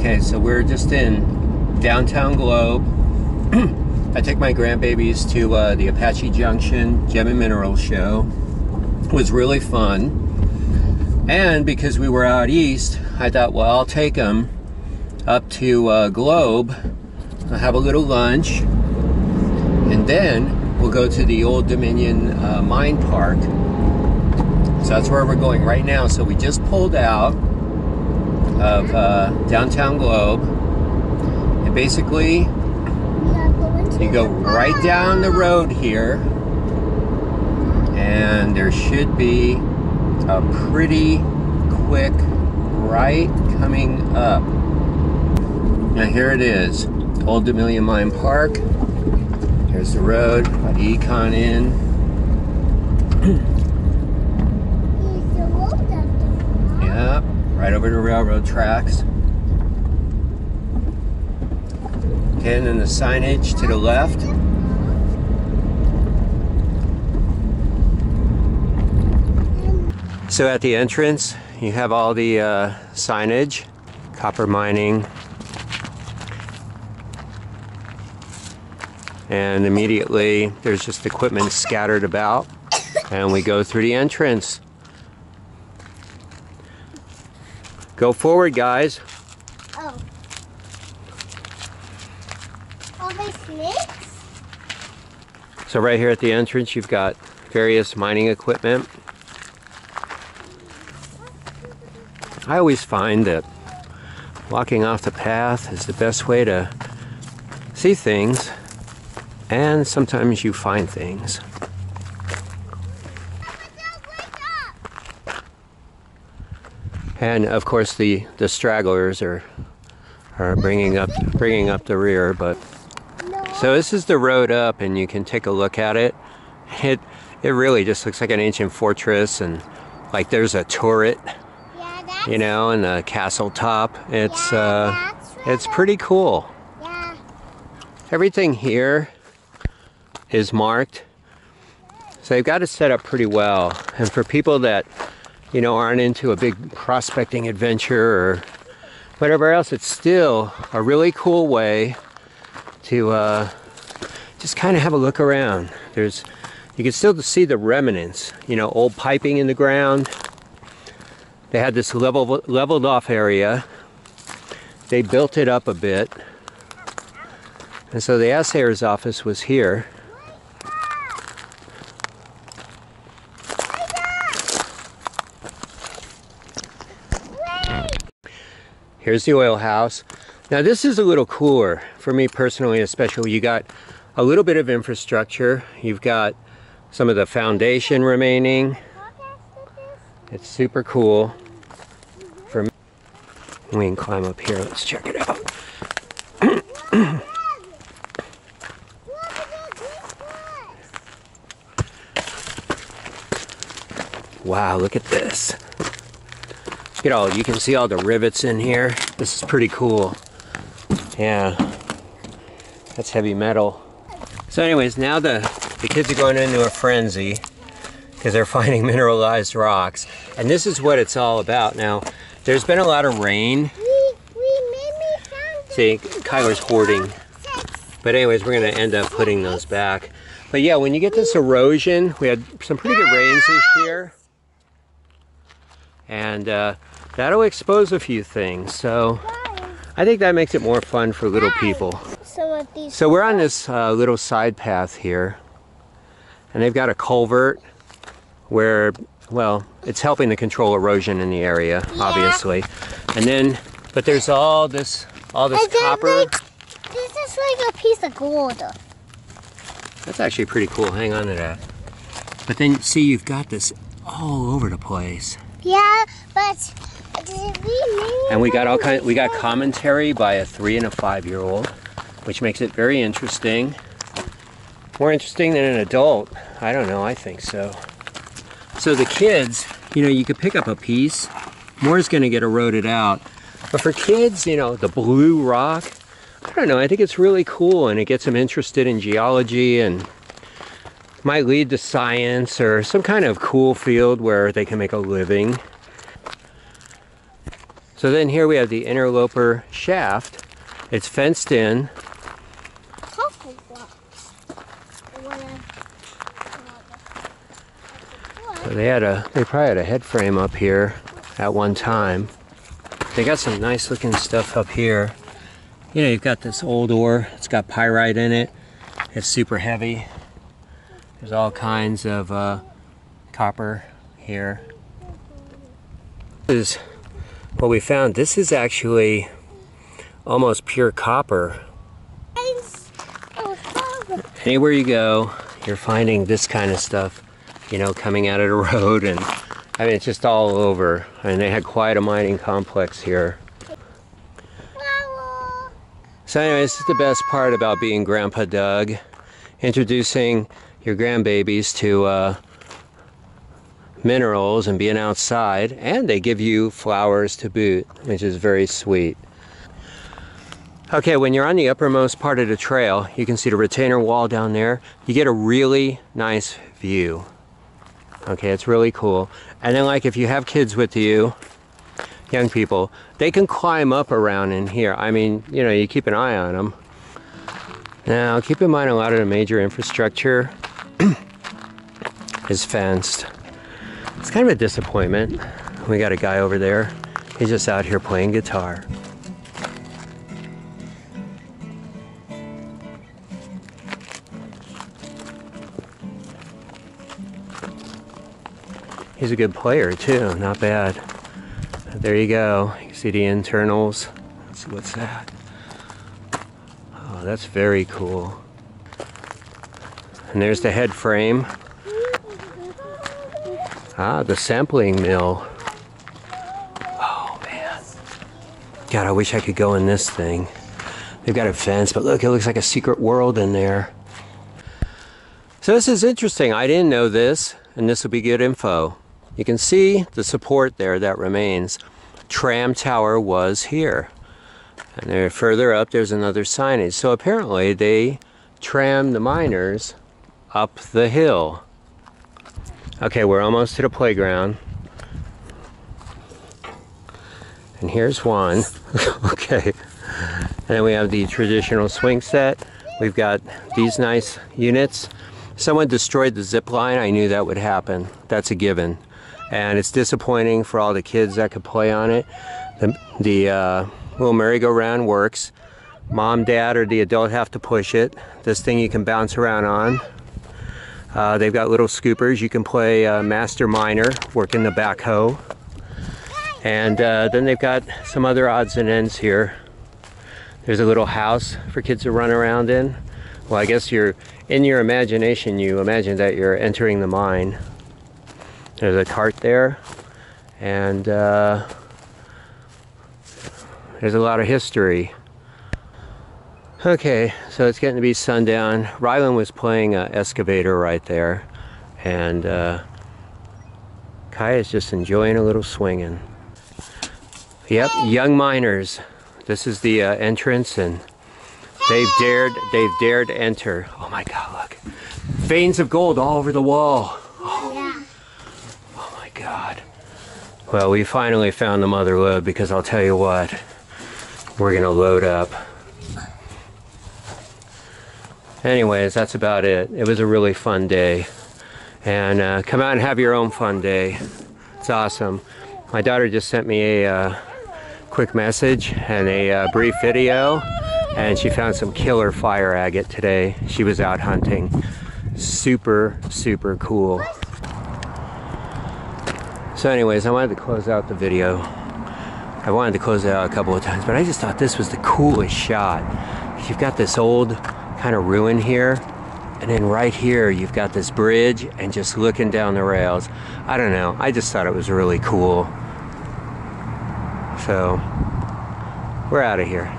Okay, so we're just in downtown Globe. I take my grandbabies to the Apache Junction Gem and Mineral Show. It was really fun. And because we were out east, I thought, well, I'll take them up to Globe. I'll have a little lunch. And then we'll go to the Old Dominion Mine Park. So that's where we're going right now. So we just pulled out of downtown Globe. And basically, you go right down the road here. And there should be a pretty quick right coming up. Now here it is, Old Dominion Mine Park. Here's the road, got Econ in. Yeah, right over the railroad tracks. Okay, and then the signage to the left. So at the entrance, you have all the signage, copper mining. And immediately there's just equipment scattered about. And we go through the entrance. Go forward, guys. Oh. Are they snakes? So right here at the entrance, you've got various mining equipment. I always find that walking off the path is the best way to see things, and sometimes you find things. And of course the stragglers are bringing up the rear. But so this is the road up, and you can take a look at it. It really just looks like an ancient fortress, and like there's a turret, you know, and the castle top. It's pretty cool. Yeah. Everything here is marked, so they've got it set up pretty well. And for people that, you know, aren't into a big prospecting adventure or whatever else, it's still a really cool way to just kind of have a look around. You can still see the remnants, you know, old piping in the ground. They had this leveled off area. They built it up a bit. And so the assayer's office was here. Here's the oil house. Now this is a little cooler for me personally, especially. You got a little bit of infrastructure. You've got some of the foundation remaining. It's super cool. For me, we can climb up here. Let's check it out. Wow, look at this. Look at all, you can see all the rivets in here. This is pretty cool. Yeah, that's heavy metal. So anyways, now the kids are going into a frenzy because they're finding mineralized rocks. And this is what it's all about. Now, there's been a lot of rain. See, Kyler's hoarding. But anyways, we're gonna end up putting those back. But yeah, when you get this erosion, we had some pretty good rains this year. And that'll expose a few things. So I think that makes it more fun for little people. So we're on this little side path here. And they've got a culvert where, well, it's helping to control erosion in the area, obviously. And then, but there's all this copper. This is like a piece of gold. That's actually pretty cool. Hang on to that. But then, see, you've got this all over the place. Yeah, but and we got we got commentary by a 3- and a 5-year-old, which makes it very interesting. More interesting than an adult. I don't know, I think so. So the kids, you know, you could pick up a piece. More is gonna get eroded out. But for kids, you know, the blue rock, I don't know, I think it's really cool, and it gets them interested in geology and might lead to science or some kind of cool field where they can make a living. So So then here we have the interloper shaft. It's fenced in. So they probably had a head frame up here at one time. They got some nice looking stuff up here. You know, you've got this old ore. It's got pyrite in it. It's super heavy. There's all kinds of copper here. This is what we found. This is actually almost pure copper. Anywhere you go, you're finding this kind of stuff, you know, coming out of the road, and I mean, it's just all over. I mean, they had quite a mining complex here. So anyway, this is the best part about being Grandpa Doug, introducing your grandbabies to minerals and being outside, and they give you flowers to boot, which is very sweet. Okay, when you're on the uppermost part of the trail, you can see the retainer wall down there. You get a really nice view. Okay, it's really cool. And then, like, if you have kids with you, young people, they can climb up around in here. I mean, you know, you keep an eye on them. Now, keep in mind, a lot of the major infrastructure is fenced. It's kind of a disappointment. We got a guy over there. He's just out here playing guitar. He's a good player too, not bad. There you go. You can see the internals. Let's see, what's that? Oh, that's very cool. And there's the head frame. Ah, the sampling mill. Oh man. God, I wish I could go in this thing. They've got a fence, but look, it looks like a secret world in there. So this is interesting. I didn't know this, and this will be good info. You can see the support there that remains. Tram tower was here. And there, further up, there's another signage. So apparently they trammed the miners up the hill. Okay, we're almost to the playground. And here's one. Okay. And then we have the traditional swing set. We've got these nice units. Someone destroyed the zip line. I knew that would happen. That's a given. And it's disappointing for all the kids that could play on it. The little merry-go-round works. Mom, dad, or the adult have to push it. This thing you can bounce around on. They've got little scoopers. You can play master miner, working the backhoe. And then they've got some other odds and ends here. There's a little house for kids to run around in. Well, I guess in your imagination, you imagine that you're entering the mine. There's a cart there, and there's a lot of history. Okay, so it's getting to be sundown. Rylan was playing an excavator right there, and Kaya's just enjoying a little swinging. Yep, young miners. This is the entrance, and they've dared enter. Oh my God, look. Veins of gold all over the wall. God. Well, we finally found the mother lode, because I'll tell you what, we're gonna load up. Anyways, that's about it. It was a really fun day. And come out and have your own fun day. It's awesome. My daughter just sent me a quick message and a brief video, and she found some killer fire agate today. She was out hunting. Super, super cool. So anyways, I wanted to close out the video. I wanted to close it out a couple of times, but I just thought this was the coolest shot. You've got this old kind of ruin here, and then right here you've got this bridge and just looking down the rails. I don't know, I just thought it was really cool. So, we're out of here.